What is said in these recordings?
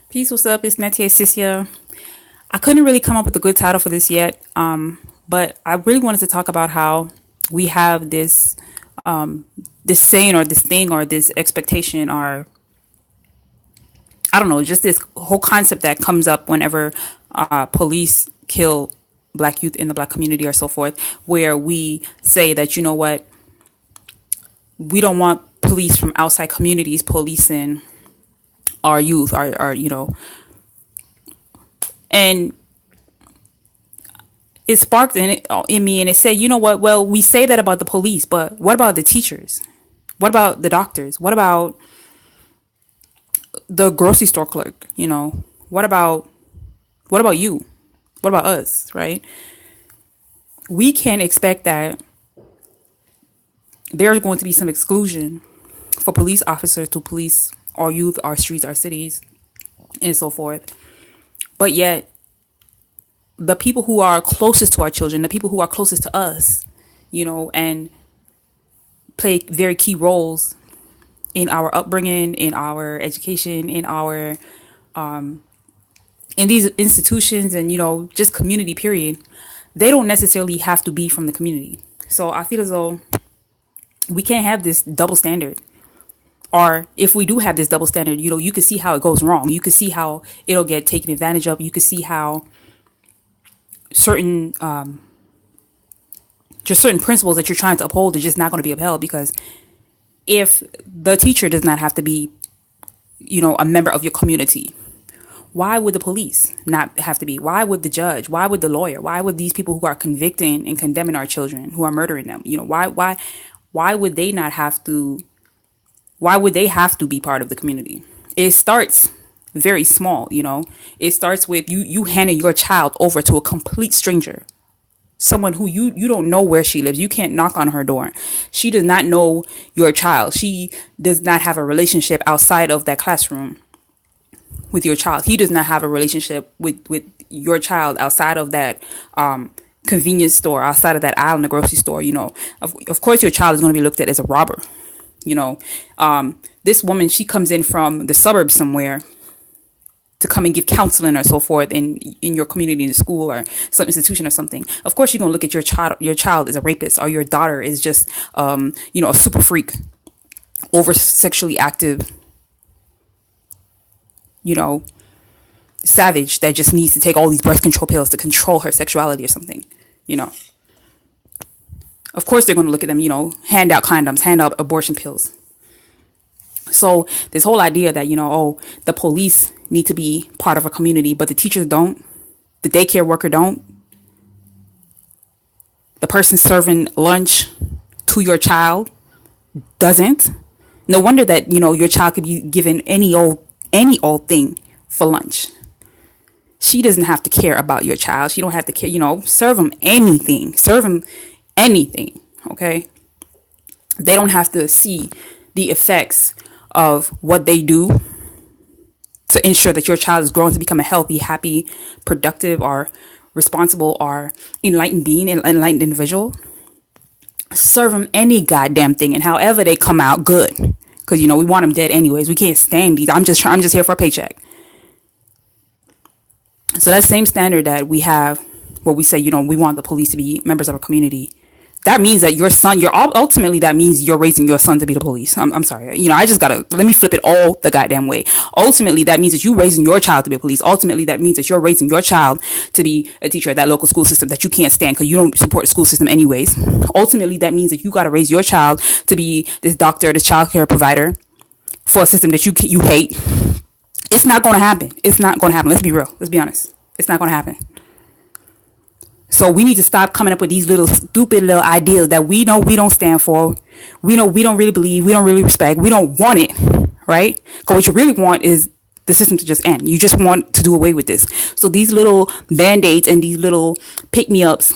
Peace, what's up? It's Nattyisisyah. I couldn't really come up with a good title for this yet, but I really wanted to talk about how we have this saying or this thing or this expectation or I don't know, just this whole concept that comes up whenever police kill black youth in the black community or so forth, where we say that, you know what, we don't want police from outside communities policing our youth, and it sparked in me and it said, you know what, well, we say that about the police, but what about the teachers? What about the doctors? What about the grocery store clerk? What about you? What about us, right? We can't expect that there's going to be some exclusion for police officers to police our youth, our streets, our cities, and so forth. But yet, the people who are closest to our children, the people who are closest to us, and play very key roles in our upbringing, in our education, in these institutions, and just community. Period. They don't necessarily have to be from the community. So I feel as though we can't have this double standard. Or if we do have this double standard, you can see how it goes wrong. You can see how it'll get taken advantage of. You can see how certain just certain principles that you're trying to uphold are just not going to be upheld, because if the teacher does not have to be a member of your community, why would the police not have to be? Why would the judge? Why would the lawyer? Why would these people who are convicting and condemning our children, who are murdering them, why would they not have to? Why would they have to be part of the community? It starts very small. It starts with you handing your child over to a complete stranger, someone who you don't know where she lives. You can't knock on her door. She does not know your child. She does not have a relationship outside of that classroom with your child. He does not have a relationship with your child outside of that convenience store, outside of that aisle in the grocery store. Of course your child is going to be looked at as a robber. This woman, she comes in from the suburbs somewhere to come and give counseling or so forth in your community, in the school or some institution or something. Of course you're going to look at your child as a rapist, or your daughter is just a super freak, over sexually active, savage that just needs to take all these birth control pills to control her sexuality or something. Of course they're going to look at them, hand out condoms, hand out abortion pills. So this whole idea that, the police need to be part of a community, but the teachers don't, the daycare worker don't, the person serving lunch to your child doesn't. No wonder that, your child could be given any old thing for lunch. She doesn't have to care about your child. She don't have to care, serve them anything. Serve them anything, okay? They don't have to see the effects of what they do to ensure that your child is growing to become a healthy, happy, productive, or responsible, or enlightened being, an enlightened individual. Serve them any goddamn thing, and however they come out, good. Because we want them dead anyways. We can't stand these. I'm just here for a paycheck. So that same standard that we have, where we say, we want the police to be members of our community, that means that your son, ultimately, that means you're raising your son to be the police. I'm sorry. I just let me flip it all the goddamn way. Ultimately, that means that you're raising your child to be a police. Ultimately, that means that you're raising your child to be a teacher at that local school system that you can't stand because you don't support the school system anyways. Ultimately, that means that you got to raise your child to be this doctor, this child care provider for a system that you hate. It's not going to happen. It's not going to happen. Let's be real. Let's be honest. It's not going to happen. So we need to stop coming up with these little stupid little ideas that we know we don't stand for. We know we don't really believe. We don't really respect. We don't want it, right? Because what you really want is the system to just end. You just want to do away with this. So these little band-aids and these little pick-me-ups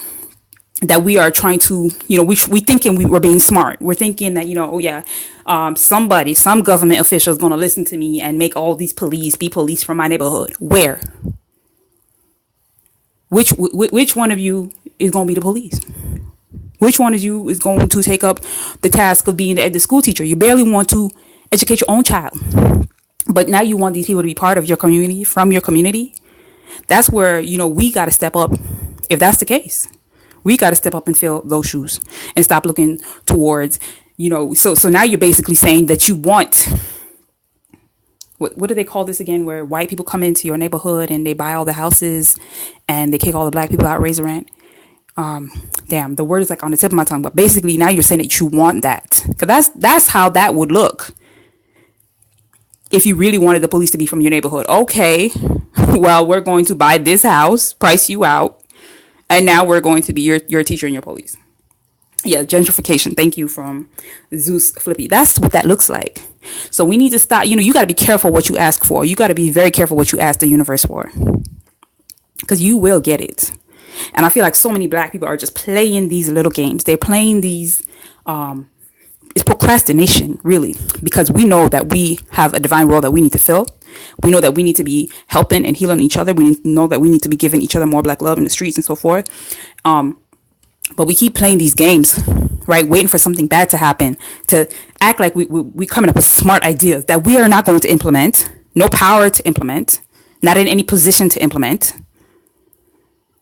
that we are trying to, we thinking we're being smart. We're thinking that, some government official is going to listen to me and make all these police be police from my neighborhood. Where? Which one of you is going to be the police? Which one of you is going to take up the task of being the school teacher? You barely want to educate your own child. But now you want these people to be part of your community, from your community. That's where, we got to step up. If that's the case, we got to step up and fill those shoes and stop looking towards, so now you're basically saying that you want, what do they call this again, where white people come into your neighborhood and they buy all the houses and they kick all the black people out, raise the rent. Damn, the word is like on the tip of my tongue, but basically now you're saying that you want that, because that's how that would look if you really wanted the police to be from your neighborhood. Okay, well, we're going to buy this house, price you out, and now we're going to be your teacher and your police. Yeah, gentrification. Thank you, from Zeus Flippy. That's what that looks like. So we need to stop. You got to be careful what you ask for. You got to be very careful what you ask the universe for, because you will get it. And I feel like so many black people are just playing these little games. They're playing these. It's procrastination, really, because we know that we have a divine role that we need to fill. We know that we need to be helping and healing each other. We know that we need to be giving each other more black love in the streets and so forth. But we keep playing these games, right? Waiting for something bad to happen, to act like we coming up with smart ideas that we are not going to implement. No power to implement. Not in any position to implement.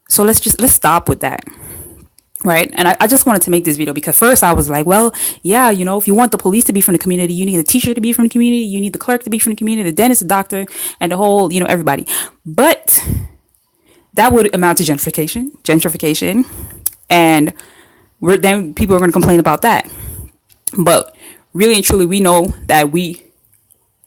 So let's stop with that. Right. And I just wanted to make this video because first I was like, well, yeah, if you want the police to be from the community, you need the teacher to be from the community. You need the clerk to be from the community, the dentist, the doctor, and the whole, everybody. But that would amount to gentrification. And then people are going to complain about that. But really and truly, we know that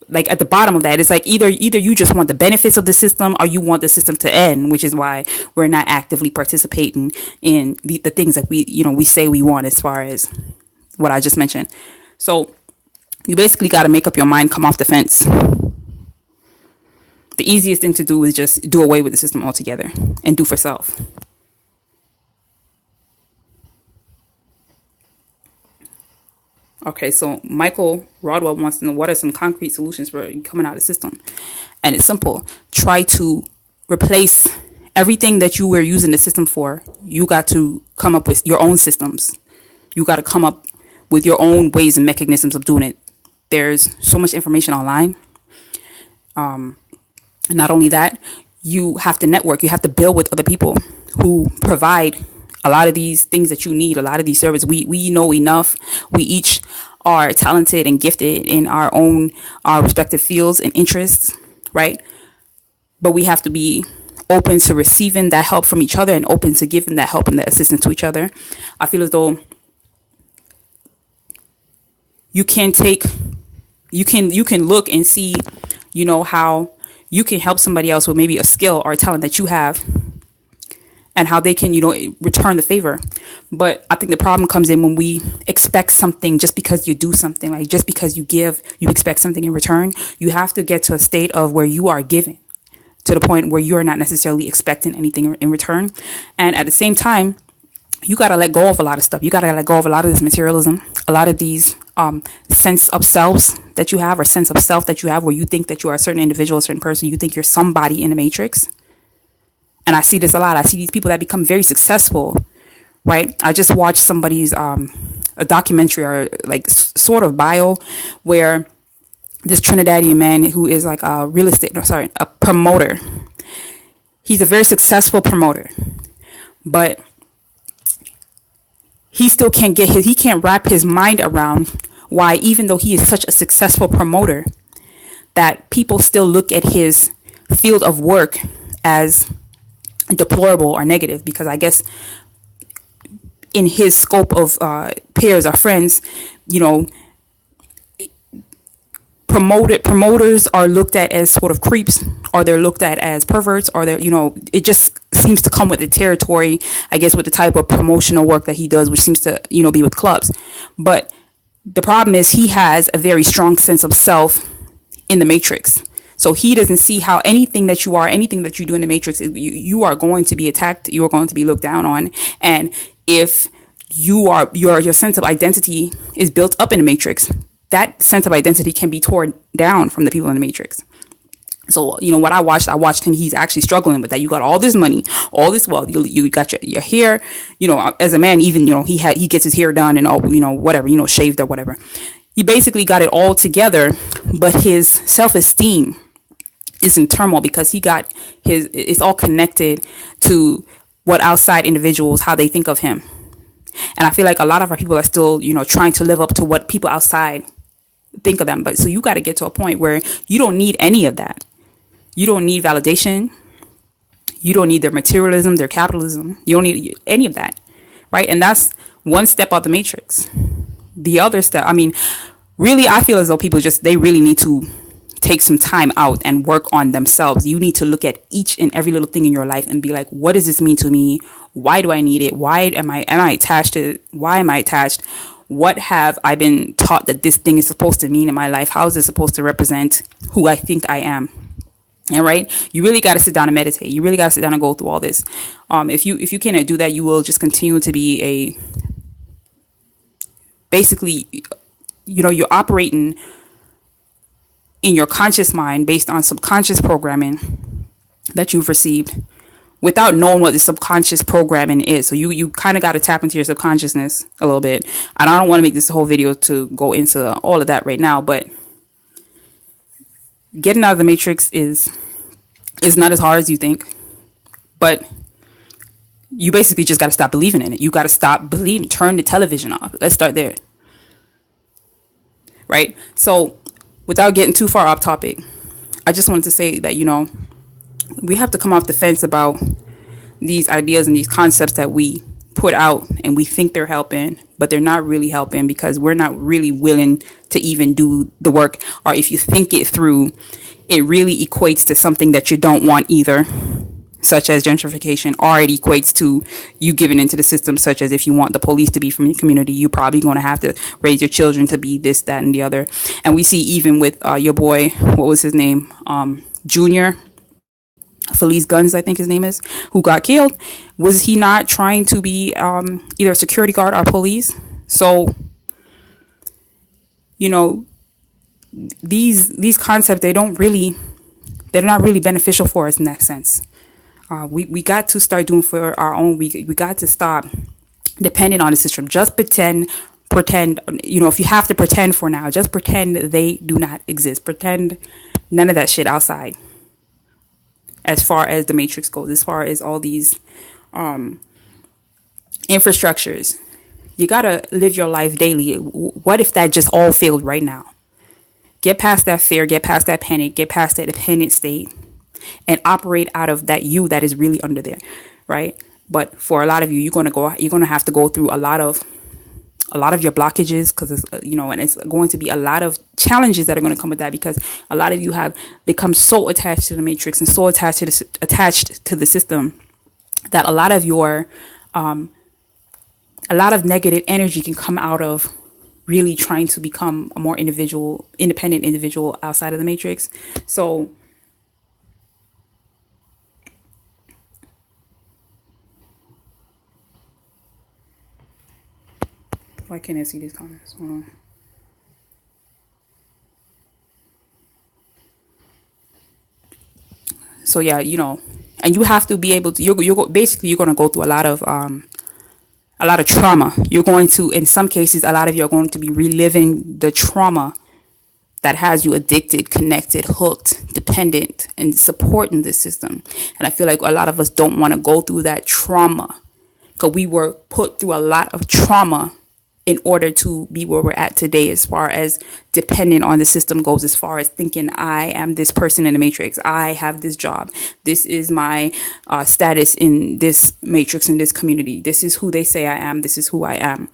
like at the bottom of that, it's like either you just want the benefits of the system or you want the system to end, which is why we're not actively participating in the things that we say we want, as far as what I just mentioned. So you basically got to make up your mind, come off the fence. The easiest thing to do is just do away with the system altogether and do for self. Okay, so Michael Rodwell wants to know, what are some concrete solutions for coming out of the system? And it's simple. Try to replace everything that you were using the system for. You got to come up with your own systems. You got to come up with your own ways and mechanisms of doing it. There's so much information online. Not only that, you have to network. You have to build with other people who provide a lot of these things that you need, a lot of these services. We know enough. We each are talented and gifted in our respective fields and interests, right? But we have to be open to receiving that help from each other and open to giving that help and that assistance to each other. I feel as though you can look and see, how you can help somebody else with maybe a skill or a talent that you have, and how they can, return the favor. But I think the problem comes in when we expect something just because you do something, like just because you give, you expect something in return. You have to get to a state of where you are giving to the point where you are not necessarily expecting anything in return. And at the same time, you got to let go of a lot of stuff. You got to let go of a lot of this materialism, a lot of these sense of selves that you have, or sense of self that you have, where you think that you are a certain individual, a certain person. You think you're somebody in the matrix. And I see this a lot. I see these people that become very successful, right? I just watched somebody's a documentary, or like sort of bio, where this Trinidadian man who is like a a promoter. He's a very successful promoter, but he still can't he can't wrap his mind around why, even though he is such a successful promoter, that people still look at his field of work as deplorable or negative. Because I guess in his scope of peers or friends, promoters are looked at as sort of creeps, or they're looked at as perverts, or they're, it just seems to come with the territory, I guess, with the type of promotional work that he does, which seems to, be with clubs. But the problem is he has a very strong sense of self in the matrix. So he doesn't see how anything that you are, anything that you do in the matrix, you are going to be attacked. You are going to be looked down on. And if your sense of identity is built up in the matrix, that sense of identity can be torn down from the people in the matrix. So, what I watched him, he's actually struggling with that. You got all this money, all this wealth, you got your hair, as a man, even, he gets his hair done and all, whatever, shaved or whatever. He basically got it all together, but his self-esteem is in turmoil because he got his, it's all connected to what outside individuals, how they think of him. And I feel like a lot of our people are still, trying to live up to what people outside think of them. But so you got to get to a point where you don't need any of that. You don't need validation. You don't need their materialism, their capitalism. You don't need any of that. Right. And that's one step out the matrix. The other step, I mean, really, I feel as though people they really need to take some time out and work on themselves. You need to look at each and every little thing in your life and be like, what does this mean to me? Why do I need it? Why am I attached to it? Why am I attached? What have I been taught that this thing is supposed to mean in my life? How is it supposed to represent who I think I am? And right, you really got to sit down and meditate. You really got to sit down and go through all this. If you cannot do that, you will just continue to be basically, you're operating in your conscious mind based on subconscious programming that you've received without knowing what the subconscious programming is. So you kind of got to tap into your subconsciousness a little bit. And I don't want to make this whole video to go into all of that right now, but getting out of the matrix is not as hard as you think, but you basically just got to stop believing in it. You got to stop believing, turn the television off. Let's start there. Right? So without getting too far off topic, I just wanted to say that, we have to come off the fence about these ideas and these concepts that we put out and we think they're helping, but they're not really helping because we're not really willing to even do the work. Or if you think it through, it really equates to something that you don't want either, such as gentrification, or it equates to you giving into the system, such as if you want the police to be from your community, you're probably going to have to raise your children to be this, that, and the other. And we see even with your boy, what was his name? Junior. Felice Guns, I think his name is, who got killed. Was he not trying to be either a security guard or police? So, these concepts, they're not really beneficial for us in that sense. We got to start doing for our own. We got to stop depending on the system. Just pretend, if you have to pretend for now, just pretend they do not exist. Pretend none of that shit outside. As far as the matrix goes, as far as all these infrastructures, you gotta live your life daily. What if that just all failed right now? Get past that fear, get past that panic, get past that dependent state, and operate out of that you that is really under there, right? But for a lot of you, you're gonna have to go through a lot of your blockages, because it's, and it's going to be a lot of challenges that are going to come with that, because a lot of you have become so attached to the matrix and so attached to the system that a lot of negative energy can come out of really trying to become a more independent individual outside of the matrix. So why can't I see these comments? Hold on. So yeah, and you have to be able to. You're going to go through a lot of trauma. You're going to, in some cases, a lot of you are going to be reliving the trauma that has you addicted, connected, hooked, dependent, and supporting this system. And I feel like a lot of us don't want to go through that trauma, because we were put through a lot of trauma in order to be where we're at today, as far as dependent on the system goes, as far as thinking I am this person in the matrix, I have this job, this is my status in this matrix, in this community, this is who they say I am, this is who I am.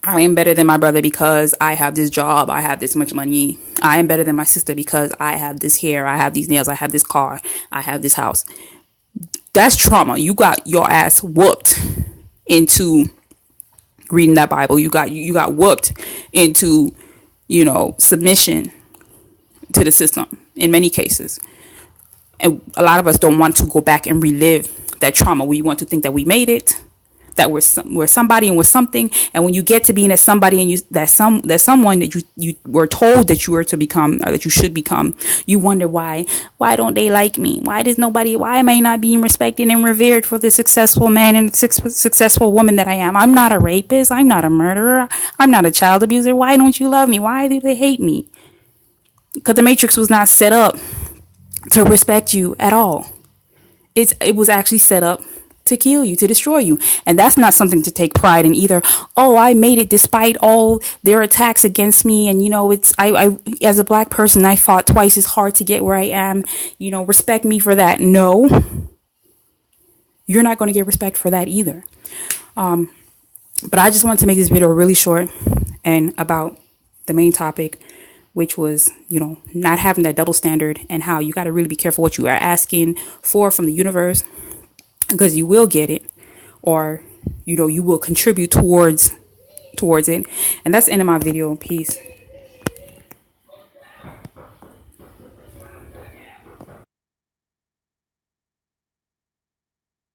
I am better than my brother because I have this job, I have this much money. I am better than my sister because I have this hair, I have these nails, I have this car, I have this house. That's trauma. You got your ass whooped into reading that Bible. You got whooped into, submission to the system in many cases. And a lot of us don't want to go back and relive that trauma. We want to think that we made it, that we're somebody and we're something. And when you get to being that somebody and that someone that you were told that you were to become, or that you should become, you wonder why don't they like me? Why am I not being respected and revered for the successful man and successful woman that I am? I'm not a rapist. I'm not a murderer. I'm not a child abuser. Why don't you love me? Why do they hate me? Because the Matrix was not set up to respect you at all. It was actually set up to kill you, to destroy you. And that's not something to take pride in either. Oh, I made it despite all their attacks against me. And, I as a black person, I fought twice as hard to get where I am. Respect me for that. No, you're not going to get respect for that either. But I just wanted to make this video really short and about the main topic, which was, not having that double standard, and how you got to really be careful what you are asking for from the universe, because you will get it, or, you will contribute towards it. And that's the end of my video. Peace.